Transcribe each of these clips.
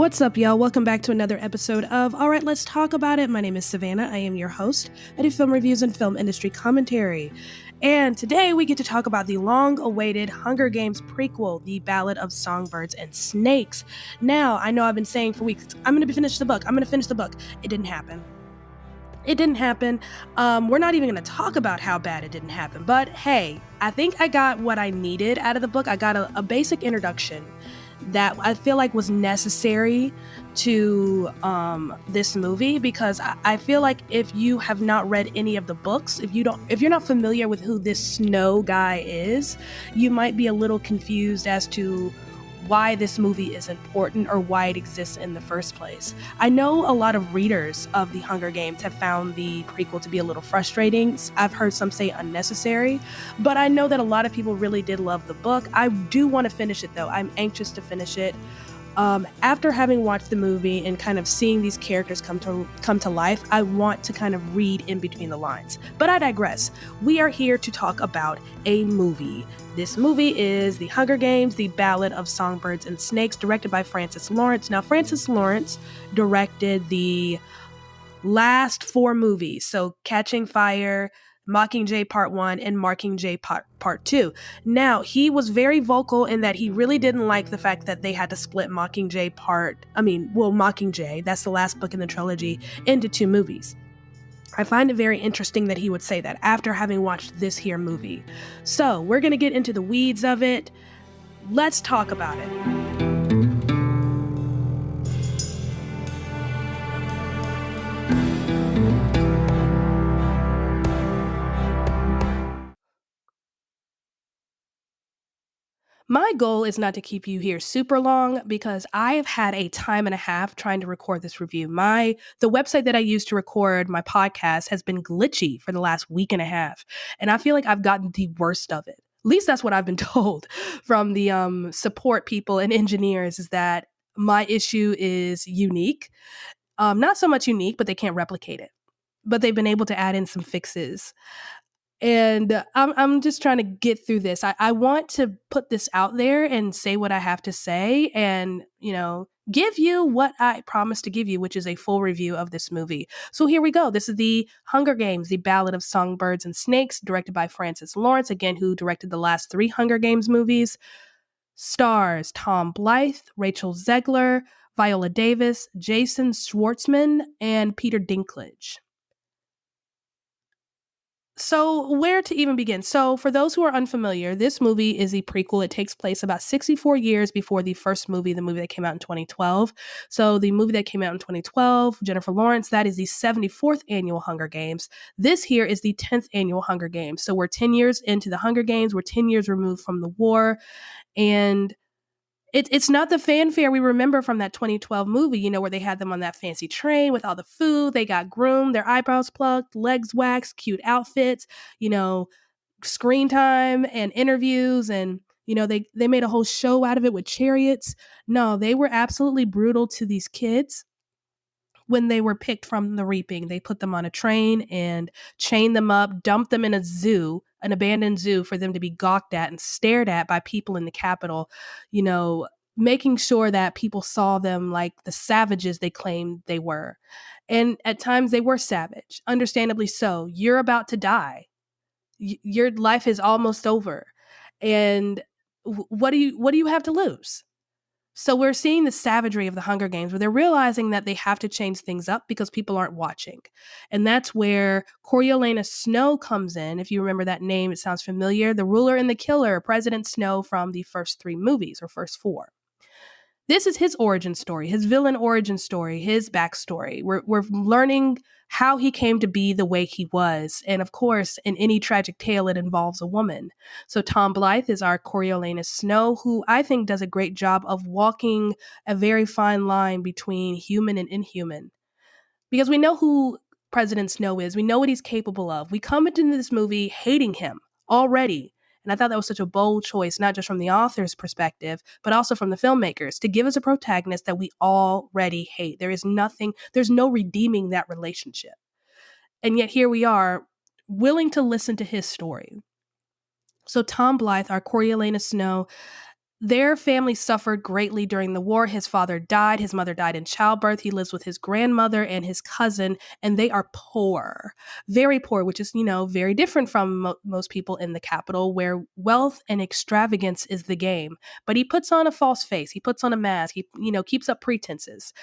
What's up, y'all? Welcome back to another episode of All Right, Let's Talk About It. My name is Savannah. I am your host. I do film reviews and film industry commentary. And today we get to talk about the long-awaited Hunger Games prequel, The Ballad of Songbirds and Snakes. Now, I know I've been saying for weeks, I'm going to finish the book. It didn't happen. We're not even going to talk about how bad it didn't happen. But hey, I think I got what I needed out of the book. I got a basic introduction that I feel like was necessary to this movie, because I feel like if you have not read any of the books, if you're not familiar with who this Snow guy is, you might be a little confused as to why this movie is important or why it exists in the first place. I know a lot of readers of The Hunger Games have found the prequel to be a little frustrating. I've heard some say unnecessary, but I know that a lot of people really did love the book. I do want to finish it though. I'm anxious to finish it. After having watched the movie and kind of seeing these characters come to life, I want to kind of read in between the lines. But I digress. We are here to talk about a movie. This movie is The Hunger Games, The Ballad of Songbirds and Snakes, directed by Francis Lawrence. Now, Francis Lawrence directed the last 4 movies, so Catching Fire, Mockingjay Part 1, and Mockingjay Part 2. Now, he was very vocal in that he really didn't like the fact that they had to split Mockingjay, that's the last book in the trilogy, into 2 movies. I find it very interesting that he would say that after having watched this here movie. So, we're going to get into the weeds of it. Let's talk about it. My goal is not to keep you here super long because I have had a time and a half trying to record this review. The website that I use to record my podcast has been glitchy for the last week and a half, and I feel like I've gotten the worst of it. At least that's what I've been told from the support people and engineers, is that my issue is unique. Not so much unique, but they can't replicate it. But they've been able to add in some fixes. And I'm just trying to get through this. I want to put this out there and say what I have to say and, give you what I promised to give you, which is a full review of this movie. So here we go. This is The Hunger Games, The Ballad of Songbirds and Snakes, directed by Francis Lawrence, again, who directed the last 3 Hunger Games movies. Stars Tom Blythe, Rachel Zegler, Viola Davis, Jason Schwartzman, and Peter Dinklage. So, where to even begin? So, for those who are unfamiliar, this movie is a prequel. It takes place about 64 years before the first movie, the movie that came out in 2012. So, the movie that came out in 2012, Jennifer Lawrence, that is the 74th annual Hunger Games. This here is the 10th annual Hunger Games. So, we're 10 years into the Hunger Games. We're 10 years removed from the war. And it's not the fanfare we remember from that 2012 movie, where they had them on that fancy train with all the food. They got groomed, their eyebrows plucked, legs waxed, cute outfits, screen time and interviews. And, they made a whole show out of it with chariots. No, they were absolutely brutal to these kids. When they were picked from the reaping, they put them on a train and chained them up, dumped them in a zoo, an abandoned zoo, for them to be gawked at and stared at by people in the Capitol, making sure that people saw them like the savages they claimed they were. And at times they were savage, understandably so. You're about to die. Your life is almost over. And what do you have to lose? So we're seeing the savagery of the Hunger Games, where they're realizing that they have to change things up because people aren't watching. And that's where Coriolanus Snow comes in. If you remember that name, it sounds familiar. The ruler and the killer, President Snow from the first 3 movies, or first 4. This is his origin story, his villain origin story, his backstory. We're learning how he came to be the way he was. And of course, in any tragic tale, it involves a woman. So Tom Blythe is our Coriolanus Snow, who I think does a great job of walking a very fine line between human and inhuman. Because we know who President Snow is. We know what he's capable of. We come into this movie hating him already. And I thought that was such a bold choice, not just from the author's perspective, but also from the filmmakers, to give us a protagonist that we already hate. There's no redeeming that relationship. And yet here we are, willing to listen to his story. So Tom Blythe, our Coriolanus Snow, Their family suffered greatly during the war. His father died. His mother died in childbirth. He lives with his grandmother and his cousin, and they are poor, very poor, which is, very different from most people in the capital where wealth and extravagance is the game. But he puts on a false face. He puts on a mask. He, keeps up pretenses,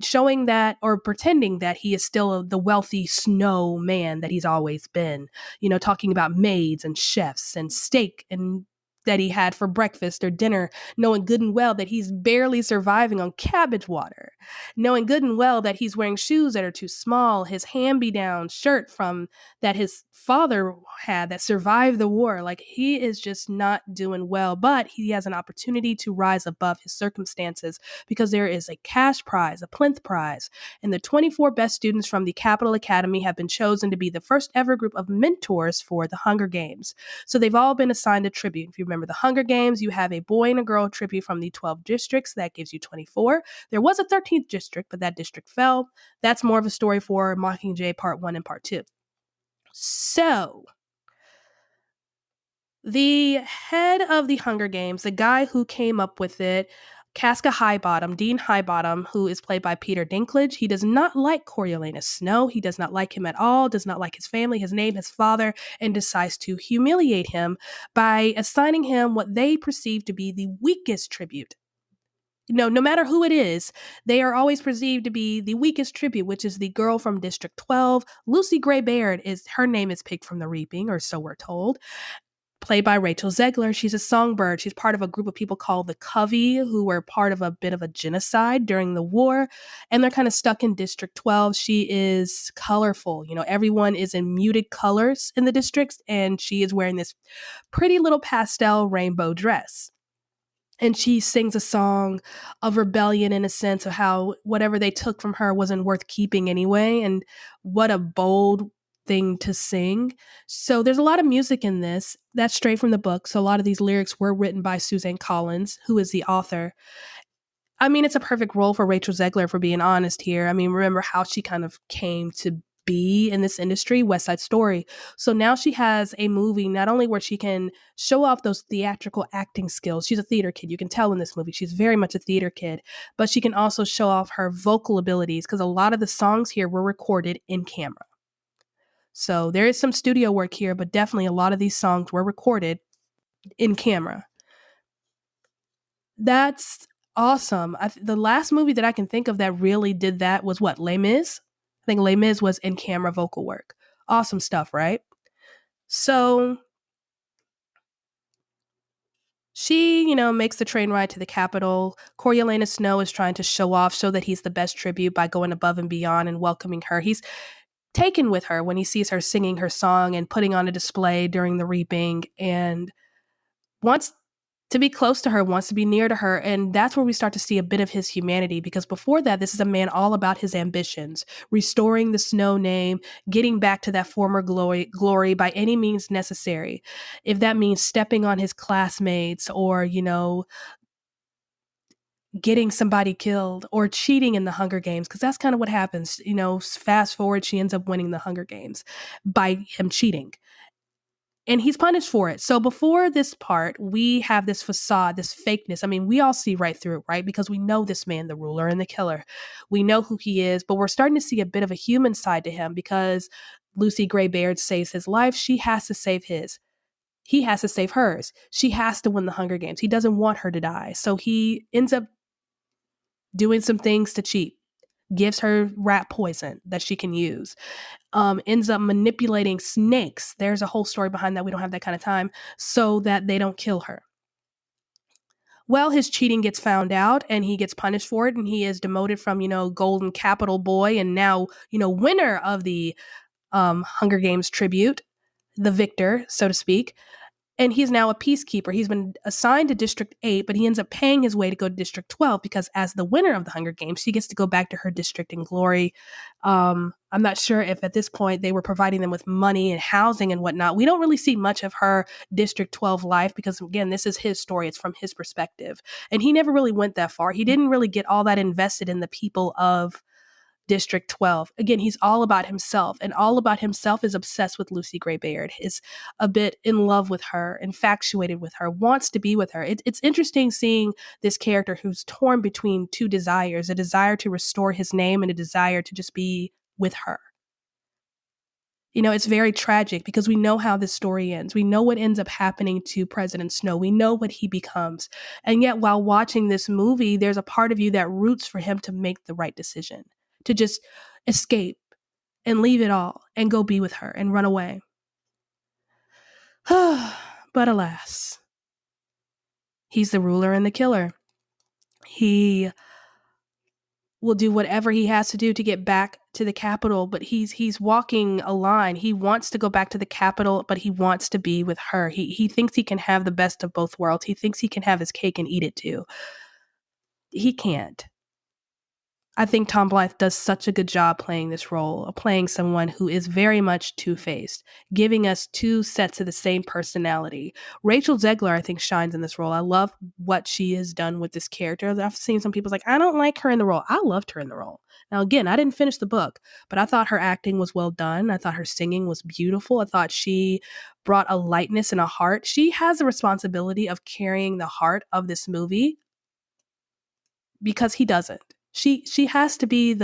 showing that or pretending that he is still the wealthy snow man that he's always been, talking about maids and chefs and steak and that he had for breakfast or dinner, knowing good and well that he's barely surviving on cabbage water, knowing good and well that he's wearing shoes that are too small, his hand-me-down shirt from that his father had that survived the war. Like, he is just not doing well, but he has an opportunity to rise above his circumstances because there is a cash prize, a plinth prize, and the 24 best students from the Capital Academy have been chosen to be the first ever group of mentors for the Hunger Games. So they've all been assigned a tribute. If you remember the Hunger Games, you have a boy and a girl tribute from the 12 districts. That gives you 24. There was a 13th district, but that district fell. That's more of a story for Mockingjay Part 1 and Part 2. So the head of the Hunger Games, the guy who came up with it, Casca Highbottom, Dean Highbottom, who is played by Peter Dinklage, he does not like Coriolanus Snow. He does not like him at all, does not like his family, his name, his father, and decides to humiliate him by assigning him what they perceive to be the weakest tribute. No matter who it is, they are always perceived to be the weakest tribute, which is the girl from District 12. Lucy Gray Baird her name is picked from the Reaping, or so we're told, played by Rachel Zegler. She's a songbird. She's part of a group of people called the Covey, who were part of a bit of a genocide during the war, and they're kind of stuck in District 12. She is colorful. Everyone is in muted colors in the districts, and she is wearing this pretty little pastel rainbow dress. And she sings a song of rebellion in a sense of how whatever they took from her wasn't worth keeping anyway. And what a bold thing to sing. So there's a lot of music in this. That's straight from the book. So a lot of these lyrics were written by Suzanne Collins, who is the author. I mean, it's a perfect role for Rachel Zegler, for being honest here. I mean, remember how she kind of came to be in this industry, West Side Story. So now she has a movie, not only where she can show off those theatrical acting skills. She's a theater kid. You can tell in this movie. She's very much a theater kid, but she can also show off her vocal abilities because a lot of the songs here were recorded in camera. So there is some studio work here, but definitely a lot of these songs were recorded in camera. That's awesome. The last movie that I can think of that really did that was what? Les Mis? I think Les Mis was in camera vocal work. Awesome stuff, right? So she, makes the train ride to the Capitol. Coriolanus Snow is trying to show that he's the best tribute by going above and beyond and welcoming her. He's taken with her when he sees her singing her song and putting on a display during the reaping, and wants to be close to her, wants to be near to her. And that's where we start to see a bit of his humanity, because before that, this is a man all about his ambitions, restoring the Snow name, getting back to that former glory by any means necessary. If that means stepping on his classmates or, getting somebody killed or cheating in the Hunger Games, because that's kind of what happens. Fast forward, she ends up winning the Hunger Games by him cheating. And he's punished for it. So before this part, we have this facade, this fakeness. I mean, we all see right through it, right? Because we know this man, the ruler and the killer. We know who he is, but we're starting to see a bit of a human side to him because Lucy Gray Baird saves his life. She has to save his. He has to save hers. She has to win the Hunger Games. He doesn't want her to die. So he ends up doing some things to cheat, gives her rat poison that she can use, ends up manipulating snakes. There's a whole story behind that. We don't have that kind of time, so that they don't kill her. Well, his cheating gets found out and he gets punished for it, and he is demoted from, Golden Capital Boy and now, winner of the Hunger Games tribute, the victor, so to speak. And he's now a peacekeeper. He's been assigned to District 8, but he ends up paying his way to go to District 12 because as the winner of the Hunger Games, she gets to go back to her district in glory. I'm not sure if at this point they were providing them with money and housing and whatnot. We don't really see much of her District 12 life because, again, this is his story. It's from his perspective. And he never really went that far. He didn't really get all that invested in the people of District 12. Again, he's all about himself, and all about himself is obsessed with Lucy Gray Baird, is a bit in love with her, infatuated with her, wants to be with her. It's interesting seeing this character who's torn between two desires, a desire to restore his name and a desire to just be with her. You know, it's very tragic because we know how this story ends. We know what ends up happening to President Snow. We know what he becomes. And yet, while watching this movie, there's a part of you that roots for him to make the right decision, to just escape and leave it all and go be with her and run away. But alas, he's the ruler and the killer. He will do whatever he has to do to get back to the capital, but he's walking a line. He wants to go back to the capital, but he wants to be with her. He thinks he can have the best of both worlds. He thinks he can have his cake and eat it too. He can't. I think Tom Blythe does such a good job playing this role, playing someone who is very much two-faced, giving us two sets of the same personality. Rachel Zegler, I think, shines in this role. I love what she has done with this character. I've seen some people's like, I don't like her in the role. I loved her in the role. Now, again, I didn't finish the book, but I thought her acting was well done. I thought her singing was beautiful. I thought she brought a lightness and a heart. She has the responsibility of carrying the heart of this movie because he doesn't. She has to be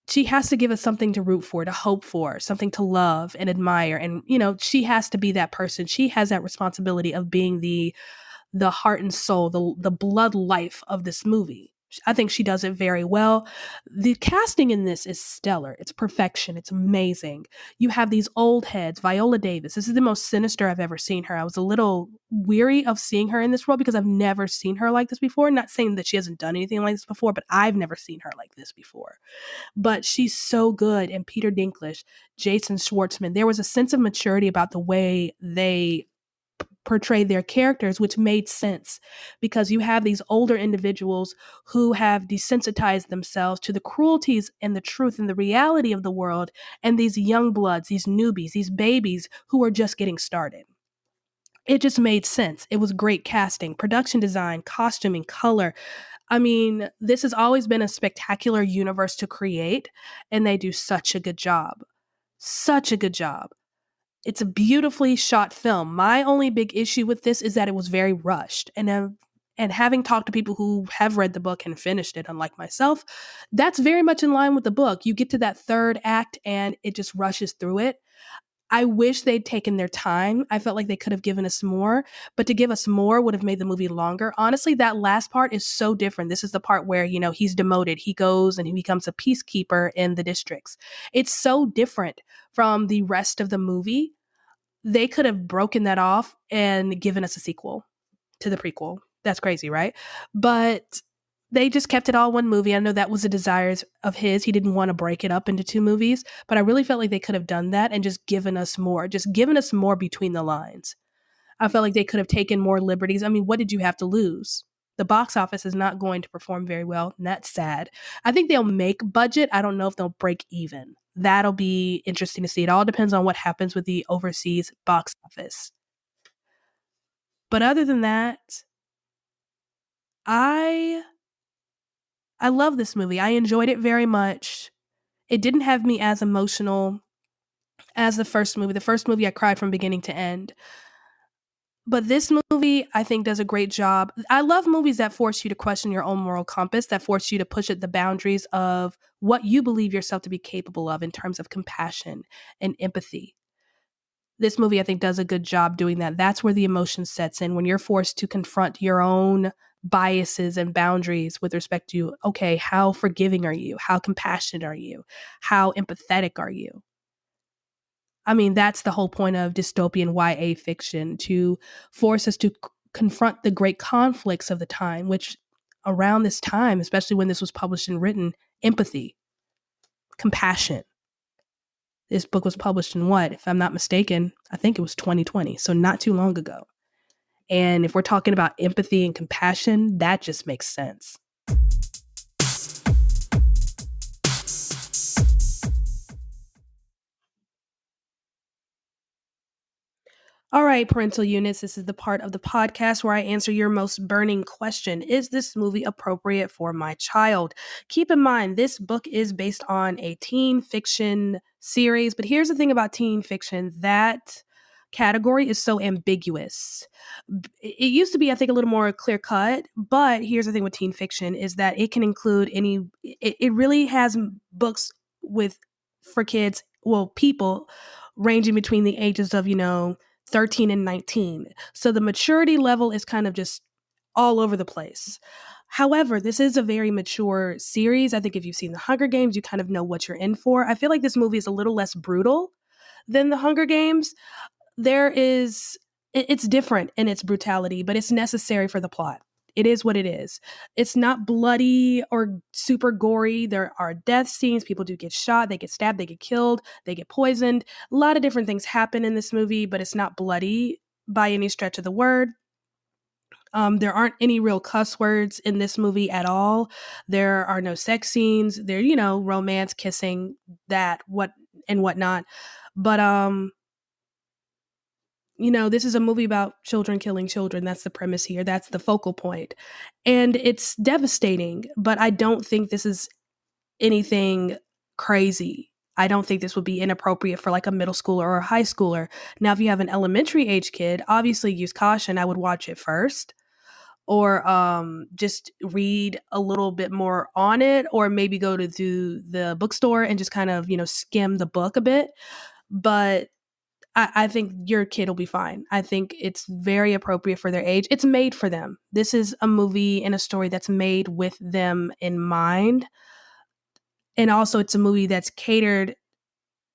she has to give us something to root for, to hope for, something to love and admire. And, you know, she has to be that person. She has that responsibility of being the heart and soul, the blood life of this movie. I think she does it very well. The casting in this is stellar. It's perfection. It's amazing. You have these old heads. Viola Davis. This is the most sinister I've ever seen her. I was a little weary of seeing her in this role because I've never seen her like this before. Not saying that she hasn't done anything like this before, but I've never seen her like this before. But she's so good. And Peter Dinklage, Jason Schwartzman, there was a sense of maturity about the way they portrayed their characters, which made sense because you have these older individuals who have desensitized themselves to the cruelties and the truth and the reality of the world, and these young bloods, these newbies, these babies who are just getting started. It just made sense. It was great casting, production design, costuming, color. I mean, this has always been a spectacular universe to create, and they do such a good job. Such a good job. It's a beautifully shot film. My only big issue with this is that it was very rushed. And having talked to people who have read the book and finished it, unlike myself, that's very much in line with the book. You get to that third act and it just rushes through it. I wish they'd taken their time. I felt like they could have given us more, but to give us more would have made the movie longer. Honestly, that last part is so different. This is the part where, you know, he's demoted. He goes and he becomes a peacekeeper in the districts. It's so different from the rest of the movie. They could have broken that off and given us a sequel to the prequel. That's crazy, right? But they just kept it all one movie. I know that was a desire of his. He didn't want to break it up into two movies, but I really felt like they could have done that and just given us more between the lines. I felt like they could have taken more liberties. I mean, what did you have to lose? The box office is not going to perform very well, and that's sad. I think they'll make budget. I don't know if they'll break even. That'll be interesting to see. It all depends on what happens with the overseas box office. But other than that, I I love this movie. I enjoyed it very much. It didn't have me as emotional as the first movie. The first movie I cried from beginning to end. But this movie, I think, does a great job. I love movies that force you to question your own moral compass, that force you to push at the boundaries of what you believe yourself to be capable of in terms of compassion and empathy. This movie, I think, does a good job doing that. That's where the emotion sets in when you're forced to confront your own biases and boundaries with respect to, okay, how forgiving are you? How compassionate are you? How empathetic are you? I mean, that's the whole point of dystopian YA fiction, to force us to confront the great conflicts of the time, which around this time, especially when this was published and written, empathy, compassion. This book was published in what, if I'm not mistaken, I think it was 2020, so not too long ago. And if we're talking about empathy and compassion, that just makes sense. All right, parental units, this is the part of the podcast where I answer your most burning question. Is this movie appropriate for my child? Keep in mind, this book is based on a teen fiction series, but here's the thing about teen fiction, that category is so ambiguous. It used to be, I think, a little more clear cut, but here's the thing with teen fiction is that it can include it really has books with, for kids, well, people ranging between the ages of, 13 and 19. So the maturity level is kind of just all over the place. However, this is a very mature series. I think if you've seen The Hunger Games, you kind of know what you're in for. I feel like this movie is a little less brutal than The Hunger Games. It's different in its brutality, but it's necessary for the plot. It is what it is. It's not bloody or super gory. There are death scenes. People do get shot. They get stabbed. They get killed. They get poisoned. A lot of different things happen in this movie, but it's not bloody by any stretch of the word. There aren't any real cuss words in this movie at all. There are no sex scenes. There, romance, kissing, and whatnot. But this is a movie about children killing children. That's the premise here. That's the focal point. And it's devastating, but I don't think this is anything crazy. I don't think this would be inappropriate for like a middle schooler or a high schooler. Now, if you have an elementary age kid, obviously use caution. I would watch it first, or just read a little bit more on it, or maybe go to the bookstore and just kind of, skim the book a bit. But I think your kid will be fine. I think it's very appropriate for their age. It's made for them. This is a movie and a story that's made with them in mind. And also, it's a movie that's catered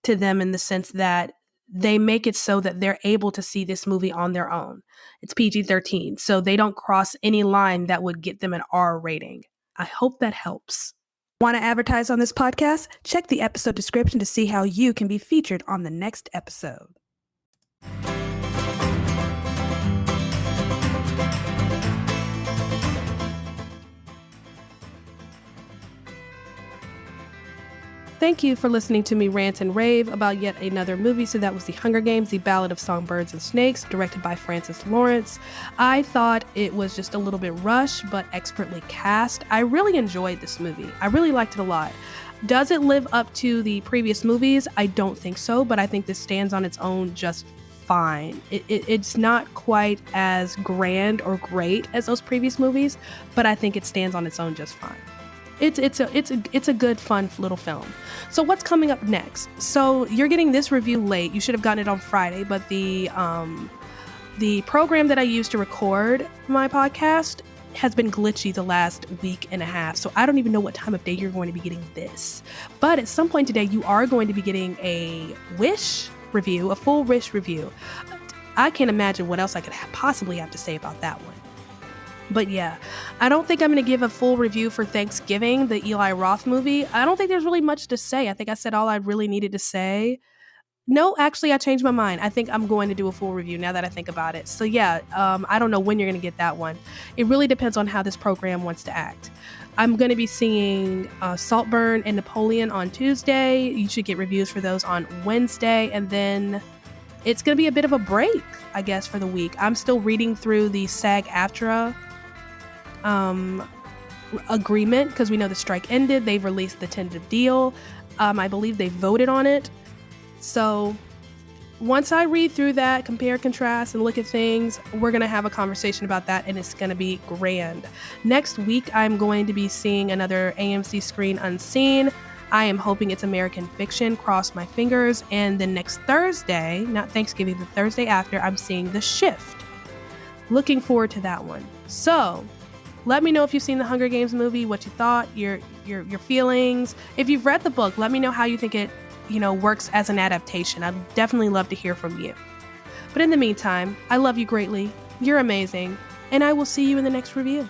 to them in the sense that they make it so that they're able to see this movie on their own. It's PG-13, so they don't cross any line that would get them an R rating. I hope that helps. Want to advertise on this podcast? Check the episode description to see how you can be featured on the next episode. Thank you for listening to me rant and rave about yet another movie. So that was The Hunger Games, The Ballad of Songbirds and Snakes, directed by Francis Lawrence. I thought it was just a little bit rushed, but expertly cast. I really enjoyed this movie. I really liked it a lot. Does it live up to the previous movies? I don't think so, but I think this stands on its own just fine. It's not quite as grand or great as those previous movies, but I think it stands on its own just fine. It's a good, fun little film. So what's coming up next? So you're getting this review late. You should have gotten it on Friday, but the program that I use to record my podcast has been glitchy the last week and a half. So I don't even know what time of day you're going to be getting this. But at some point today, you are going to be getting a Wish review, a full Wish review. I can't imagine what else I could possibly have to say about that one. But yeah, I don't think I'm going to give a full review for Thanksgiving, the Eli Roth movie. I don't think there's really much to say. I think I said all I really needed to say. No, actually, I changed my mind. I think I'm going to do a full review now that I think about it. So yeah, I don't know when you're going to get that one. It really depends on how this program wants to act. I'm going to be seeing Saltburn and Napoleon on Tuesday. You should get reviews for those on Wednesday. And then it's going to be a bit of a break, I guess, for the week. I'm still reading through the SAG-AFTRA agreement because we know the strike ended. They've released the tentative deal. I believe they voted on it. So once I read through that, compare, contrast, and look at things, we're going to have a conversation about that, and it's going to be grand. Next week, I'm going to be seeing another AMC screen unseen. I am hoping it's American Fiction. Cross my fingers. And then next Thursday, not Thanksgiving, the Thursday after, I'm seeing The Shift. Looking forward to that one. So let me know if you've seen the Hunger Games movie, what you thought, your feelings. If you've read the book, let me know how you think it, works as an adaptation. I'd definitely love to hear from you. But in the meantime, I love you greatly. You're amazing. And I will see you in the next review.